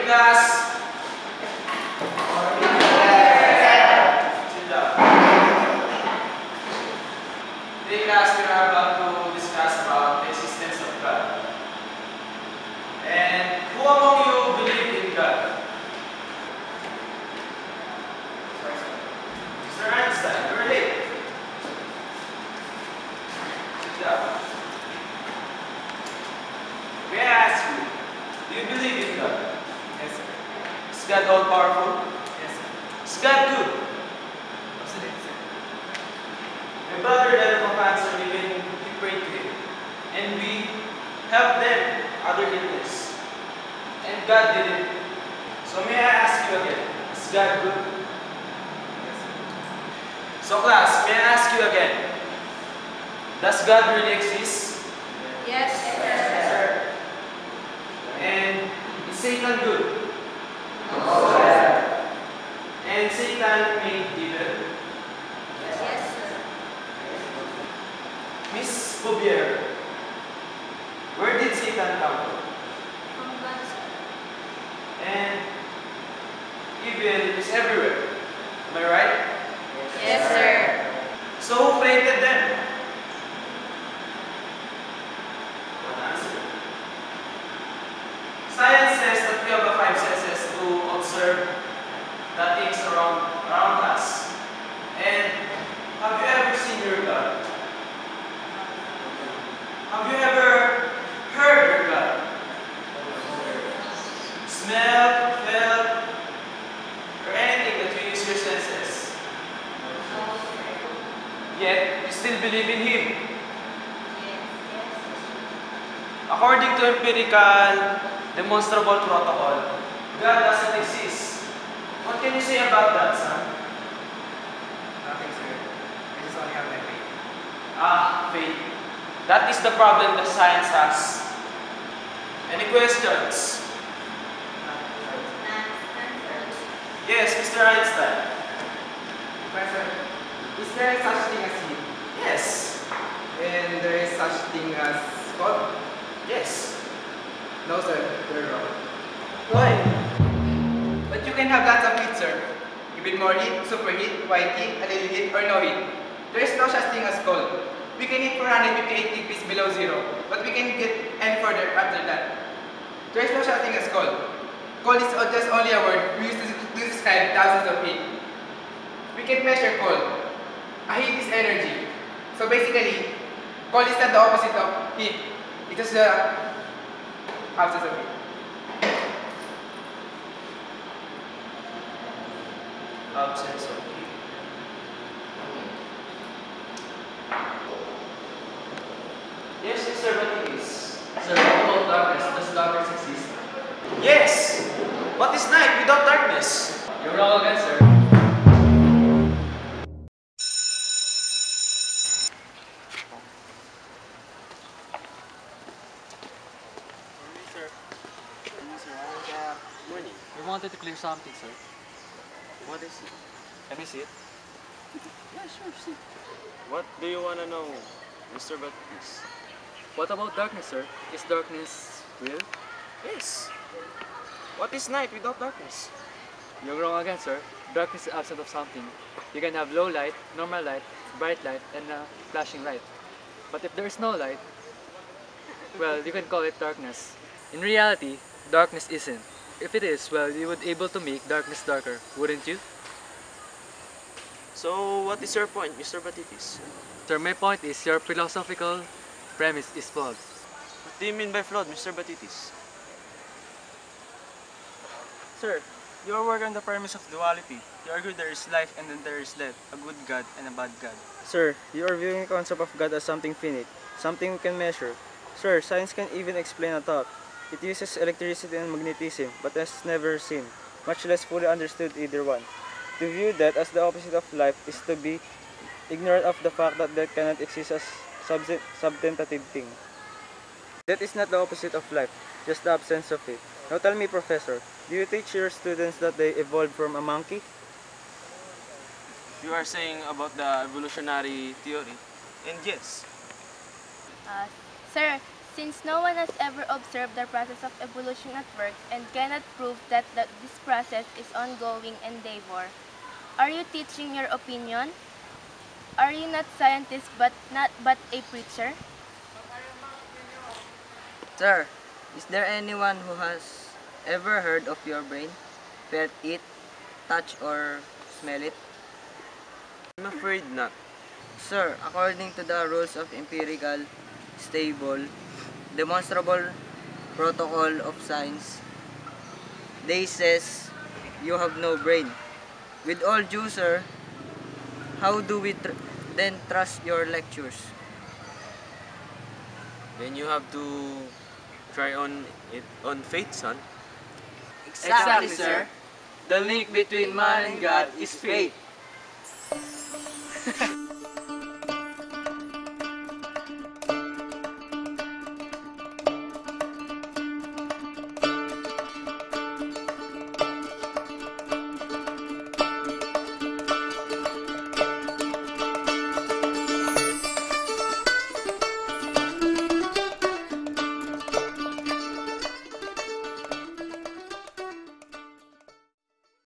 class. Sit down. Today class, we are about to discuss about the existence of God. And who among you believe in God? Mr. Einstein, you're late. Sit down. May I ask you, do you believe in God? Yes, sir. Is God all-powerful? Yes, sir. Is God good? Absolutely, sir. My brother died of cancer, even we prayed to him. And we helped them, other illness. And God did it. So may I ask you again, is God good? Yes, sir. So class, may I ask you again, does God really exist? Yes, Sir. And is Satan good? No, sir. And Satan made evil? Yes, sir. Miss Bobier, where did Satan come from? From God, sir. And evil is everywhere. Am I right? Yes, sir. So who created them? What answer? Science says that we have the five senses to observe the things around us. And have you ever seen your God? Have you ever heard your God? Smell, felt, or anything that you use your senses? Yet, you still believe in Him. According to empirical, demonstrable protocol, God doesn't exist. What can you say about that, son? Nothing, sir. I just only have my faith. Faith. That is the problem that science has. Any questions? Yes, Mr. Einstein. Professor, is there such thing as heat? Yes. And there is such thing as cold? Yes. No, sir. You're wrong. Why? But you can have lots of heat, sir. Even more heat, superheat, white heat, a little heat, or no heat. There is no such thing as cold. We can heat 458 degrees below zero, but we can get any further after that. There is no such thing as cold. Cold is just only a word we use to describe thousands of heat. We can measure cold. A heat is energy. So basically, cold is not the opposite of heat. It is the absence of heat. Absence of heat. Yes, Mr. Batitis. Sir, what about darkness? Does darkness exist? Yes. What is night without darkness? You're wrong again, sir. Morning. We wanted to clear something, sir. What is it? Can we see it? Yeah, sure, see. What do you want to know, Mr. Batitis? What about darkness, sir? Is darkness real? Yes. What is night without darkness? You're wrong again, sir. Darkness is absent of something. You can have low light, normal light, bright light, and flashing light. But if there is no light, well, you can call it darkness. In reality, darkness isn't. If it is, well, you would be able to make darkness darker, wouldn't you? So, what is your point, Mr. Batitis? Sir, my point is your philosophical premise is flawed. What do you mean by flawed, Mr. Batitis? Sir, your work on the premise of duality. You argue there is life and then there is death, a good God and a bad God. Sir, you are viewing the concept of God as something finite, something we can measure. Sir, science can even explain a thought. It uses electricity and magnetism, but has never seen, much less fully understood either one. To view that as the opposite of life is to be ignorant of the fact that death cannot exist as substantive thing. Death is not the opposite of life, just the absence of it. Now tell me, Professor, do you teach your students that they evolved from a monkey? You are saying about the evolutionary theory. And yes. Sir, Since no one has ever observed the process of evolution at work and cannot prove that this process is ongoing endeavor, are you teaching your opinion? Are you not scientist but a preacher? Sir, is there anyone who has ever heard of your brain? Felt it, touch or smell it? I'm afraid not. Sir, according to the rules of empirical, stable, demonstrable protocol of science, they says you have no brain. With all due, sir, how do we then trust your lectures? Then you have to try on it on faith, son. Exactly, sir. The link between man and God is faith.